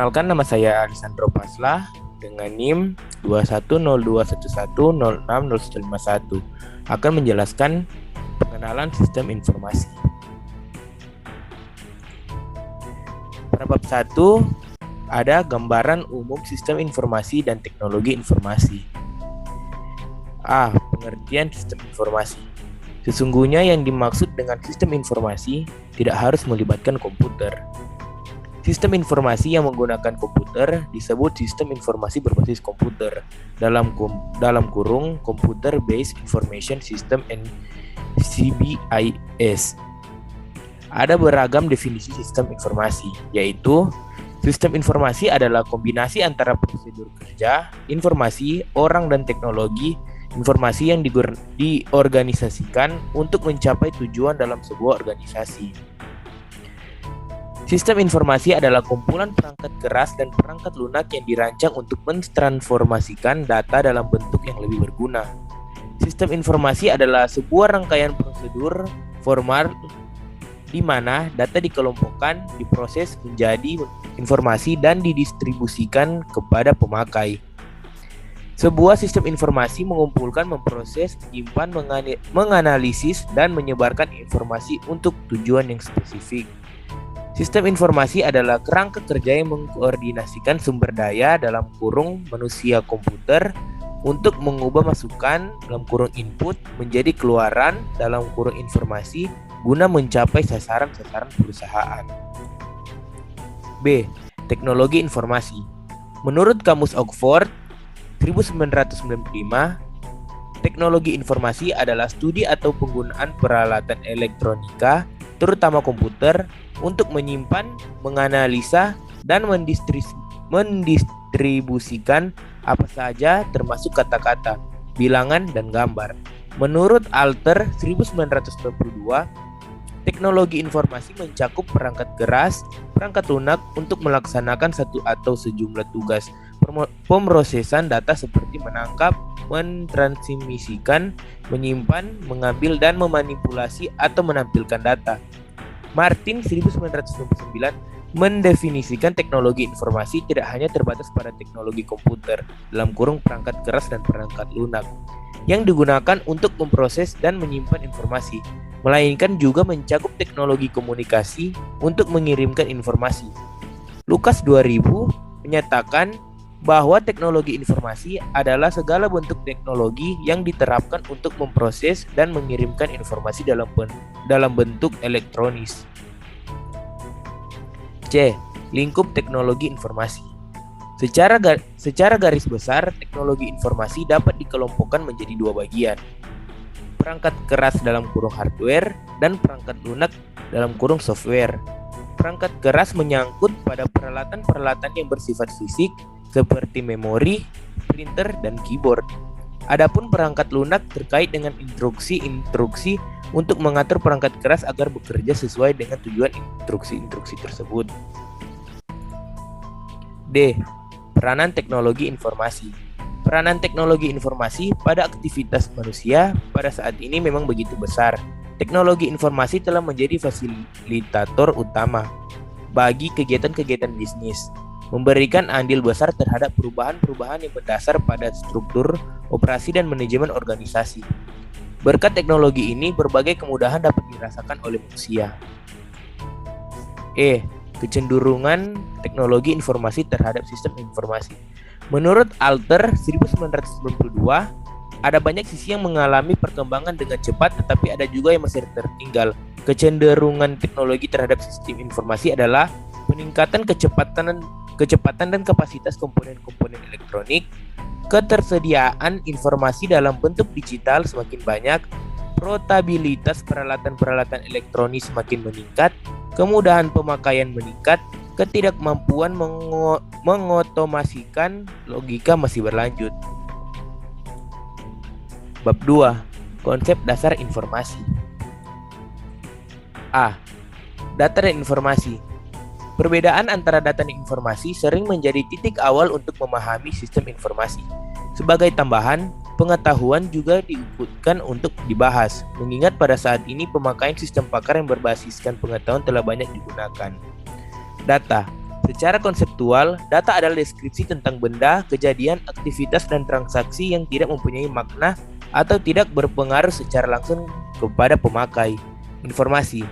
Perkenalkan, nama saya Alisandro Paslah dengan NIM 21021106051 akan menjelaskan pengenalan sistem informasi. Pada bab 1 ada gambaran umum sistem informasi dan teknologi informasi. A. Pengertian sistem informasi. Sesungguhnya yang dimaksud dengan sistem informasi tidak harus melibatkan komputer. Sistem informasi yang menggunakan komputer disebut sistem informasi berbasis komputer, dalam kurung Computer Based Information System (CBIS). Ada beragam definisi sistem informasi, yaitu sistem informasi adalah kombinasi antara prosedur kerja, informasi, orang, dan teknologi informasi yang diorganisasikan untuk mencapai tujuan dalam sebuah organisasi. Sistem informasi adalah kumpulan perangkat keras dan perangkat lunak yang dirancang untuk mentransformasikan data dalam bentuk yang lebih berguna. Sistem informasi adalah sebuah rangkaian prosedur formal di mana data dikelompokkan, diproses menjadi informasi dan didistribusikan kepada pemakai. Sebuah sistem informasi mengumpulkan, memproses, menyimpan, menganalisis, dan menyebarkan informasi untuk tujuan yang spesifik. Sistem informasi adalah kerangka kerja yang mengkoordinasikan sumber daya dalam kurung manusia komputer untuk mengubah masukan dalam kurung input menjadi keluaran dalam kurung informasi guna mencapai sasaran-sasaran perusahaan. B. Teknologi informasi. Menurut Kamus Oxford 1995, teknologi informasi adalah studi atau penggunaan peralatan elektronika, terutama komputer, untuk menyimpan, menganalisa, dan mendistribusikan apa saja termasuk kata-kata, bilangan, dan gambar. Menurut Alter 1992, teknologi informasi mencakup perangkat keras, perangkat lunak untuk melaksanakan satu atau sejumlah tugas pemrosesan data seperti menangkap, mentransmisikan, menyimpan, mengambil, dan memanipulasi atau menampilkan data. Martin 1999 mendefinisikan teknologi informasi tidak hanya terbatas pada teknologi komputer dalam kurung perangkat keras dan perangkat lunak yang digunakan untuk memproses dan menyimpan informasi, melainkan juga mencakup teknologi komunikasi untuk mengirimkan informasi. Lukas 2000 menyatakan bahwa teknologi informasi adalah segala bentuk teknologi yang diterapkan untuk memproses dan mengirimkan informasi dalam bentuk elektronis. C. Lingkup teknologi informasi. Secara garis besar, teknologi informasi dapat dikelompokkan menjadi dua bagian: perangkat keras dalam kurung hardware dan perangkat lunak dalam kurung software. Perangkat keras menyangkut pada peralatan-peralatan yang bersifat fisik seperti memori, printer, dan keyboard. Adapun perangkat lunak terkait dengan instruksi-instruksi untuk mengatur perangkat keras agar bekerja sesuai dengan tujuan instruksi-instruksi tersebut. D. Peranan teknologi informasi. Peranan teknologi informasi pada aktivitas manusia pada saat ini memang begitu besar. Teknologi informasi telah menjadi fasilitator utama bagi kegiatan-kegiatan bisnis, memberikan andil besar terhadap perubahan-perubahan yang berdasar pada struktur, operasi, dan manajemen organisasi. Berkat teknologi ini, berbagai kemudahan dapat dirasakan oleh manusia. E. Kecenderungan teknologi informasi terhadap sistem informasi. Menurut Alter 1992, ada banyak sisi yang mengalami perkembangan dengan cepat, tetapi ada juga yang masih tertinggal. Kecenderungan teknologi terhadap sistem informasi adalah peningkatan kecepatan dan kapasitas komponen-komponen elektronik, ketersediaan informasi dalam bentuk digital semakin banyak, portabilitas peralatan-peralatan elektronik semakin meningkat, kemudahan pemakaian meningkat, ketidakmampuan mengotomasikan logika masih berlanjut. Bab 2. Konsep dasar informasi. A. Data dan informasi. Perbedaan antara data dan informasi sering menjadi titik awal untuk memahami sistem informasi. Sebagai tambahan, pengetahuan juga diikutkan untuk dibahas, mengingat pada saat ini pemakaian sistem pakar yang berbasiskan pengetahuan telah banyak digunakan. Data. Secara konseptual, data adalah deskripsi tentang benda, kejadian, aktivitas, dan transaksi yang tidak mempunyai makna atau tidak berpengaruh secara langsung kepada pemakai. Informasi.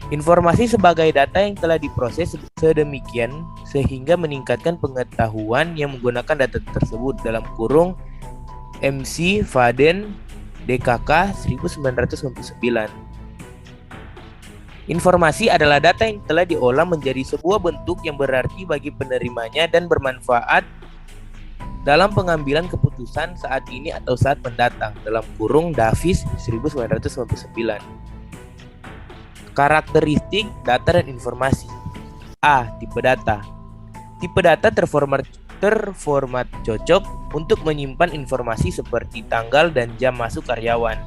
Informasi sebagai data yang telah diproses sedemikian sehingga meningkatkan pengetahuan yang menggunakan data tersebut dalam kurung MC Vaden DKK 1999. Informasi adalah data yang telah diolah menjadi sebuah bentuk yang berarti bagi penerimanya dan bermanfaat dalam pengambilan keputusan saat ini atau saat mendatang dalam kurung Davis 1999. Karakteristik data dan informasi. A. Tipe data. Tipe data terformat cocok untuk menyimpan informasi seperti tanggal dan jam masuk karyawan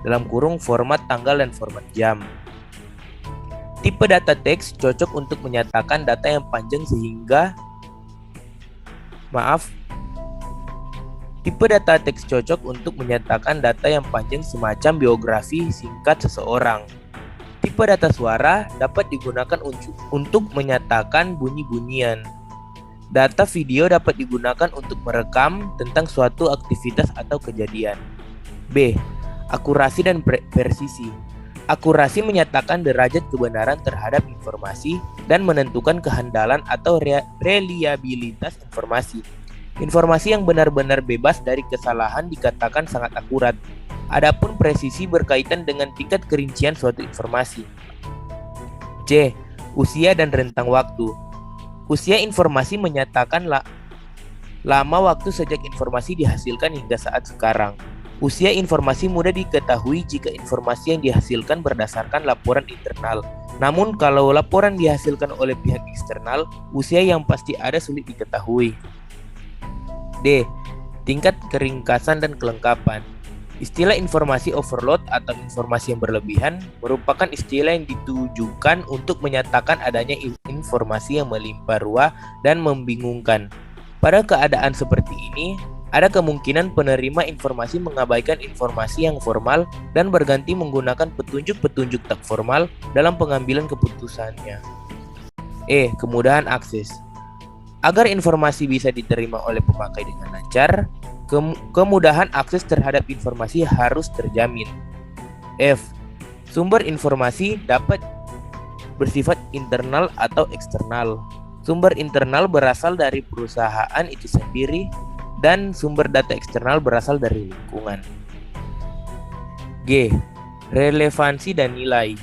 dalam kurung format tanggal dan format jam. Tipe data teks cocok untuk menyatakan data yang panjang Tipe data teks cocok untuk menyatakan data yang panjang semacam biografi singkat seseorang. Tipe data suara dapat digunakan untuk menyatakan bunyi-bunyian. Data video dapat digunakan untuk merekam tentang suatu aktivitas atau kejadian. B. Akurasi dan presisi. Akurasi menyatakan derajat kebenaran terhadap informasi dan menentukan kehandalan atau reliabilitas informasi. Informasi yang benar-benar bebas dari kesalahan dikatakan sangat akurat. Adapun presisi berkaitan dengan tingkat kerincian suatu informasi. C. Usia dan rentang waktu. Usia informasi menyatakan lama waktu sejak informasi dihasilkan hingga saat sekarang. Usia informasi mudah diketahui jika informasi yang dihasilkan berdasarkan laporan internal. Namun kalau laporan dihasilkan oleh pihak eksternal, usia yang pasti ada sulit diketahui. D. Tingkat keringkasan dan kelengkapan. Istilah informasi overload atau informasi yang berlebihan merupakan istilah yang ditujukan untuk menyatakan adanya informasi yang melimpah ruah dan membingungkan. Pada keadaan seperti ini, ada kemungkinan penerima informasi mengabaikan informasi yang formal dan berganti menggunakan petunjuk-petunjuk tak formal dalam pengambilan keputusannya. E. Kemudahan akses. Agar informasi bisa diterima oleh pemakai dengan lancar, kemudahan akses terhadap informasi harus terjamin. F. Sumber informasi dapat bersifat internal atau eksternal. Sumber internal berasal dari perusahaan itu sendiri dan sumber data eksternal berasal dari lingkungan. G. Relevansi dan nilai.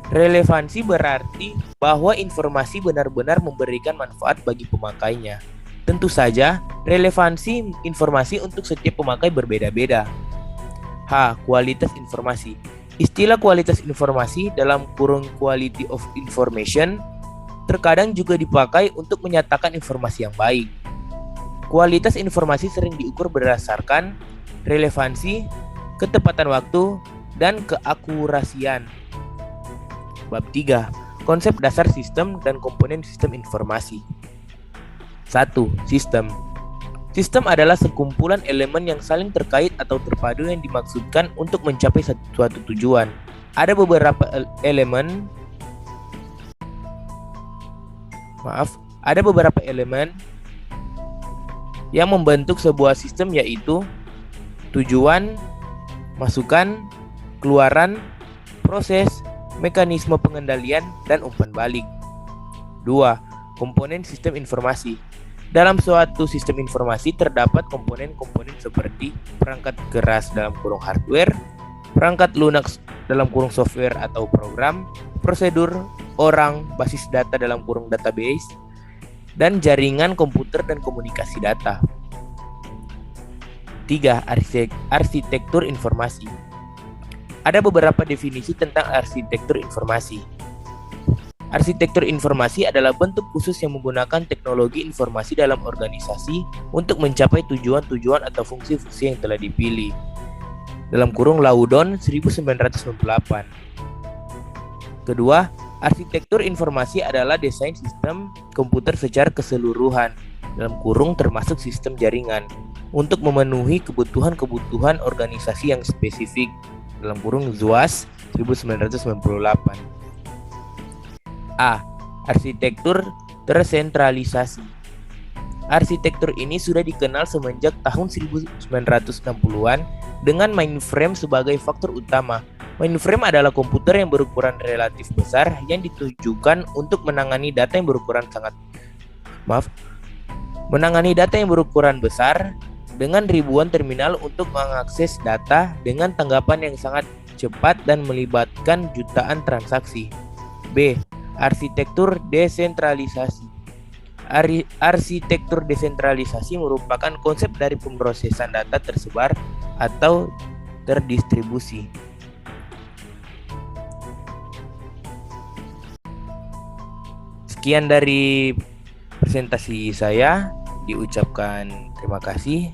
Relevansi berarti bahwa informasi benar-benar memberikan manfaat bagi pemakainya. Tentu saja, relevansi informasi untuk setiap pemakai berbeda-beda. H. Kualitas informasi. Istilah kualitas informasi dalam kurung quality of information terkadang juga dipakai untuk menyatakan informasi yang baik. Kualitas informasi sering diukur berdasarkan relevansi, ketepatan waktu, dan keakurasian. Bab 3. Konsep dasar sistem dan komponen sistem informasi. 1. Sistem. Sistem adalah sekumpulan elemen yang saling terkait atau terpadu yang dimaksudkan untuk mencapai suatu tujuan. Ada beberapa elemen yang membentuk sebuah sistem, yaitu tujuan, masukan, keluaran, proses, mekanisme pengendalian, dan umpan balik. 2. Komponen sistem informasi. Dalam suatu sistem informasi terdapat komponen-komponen seperti perangkat keras dalam kurung hardware, perangkat lunak dalam kurung software atau program, prosedur, orang, basis data dalam kurung database, dan jaringan komputer dan komunikasi data. 3. Arsitektur informasi. Ada beberapa definisi tentang arsitektur informasi. Arsitektur informasi adalah bentuk khusus yang menggunakan teknologi informasi dalam organisasi untuk mencapai tujuan-tujuan atau fungsi-fungsi yang telah dipilih. Dalam kurung Laudon 1998. Kedua, arsitektur informasi adalah desain sistem komputer secara keseluruhan, dalam kurung termasuk sistem jaringan, untuk memenuhi kebutuhan-kebutuhan organisasi yang spesifik, dalam kurung ZUAS 1998. A. Arsitektur tersentralisasi. Arsitektur ini sudah dikenal semenjak tahun 1960-an dengan mainframe sebagai faktor utama. Mainframe adalah komputer yang berukuran relatif besar yang ditujukan untuk menangani data yang berukuran besar dengan ribuan terminal untuk mengakses data dengan tanggapan yang sangat cepat dan melibatkan jutaan transaksi. B. Arsitektur desentralisasi. Arsitektur desentralisasi merupakan konsep dari pemrosesan data tersebar atau terdistribusi. Sekian dari presentasi saya, diucapkan terima kasih.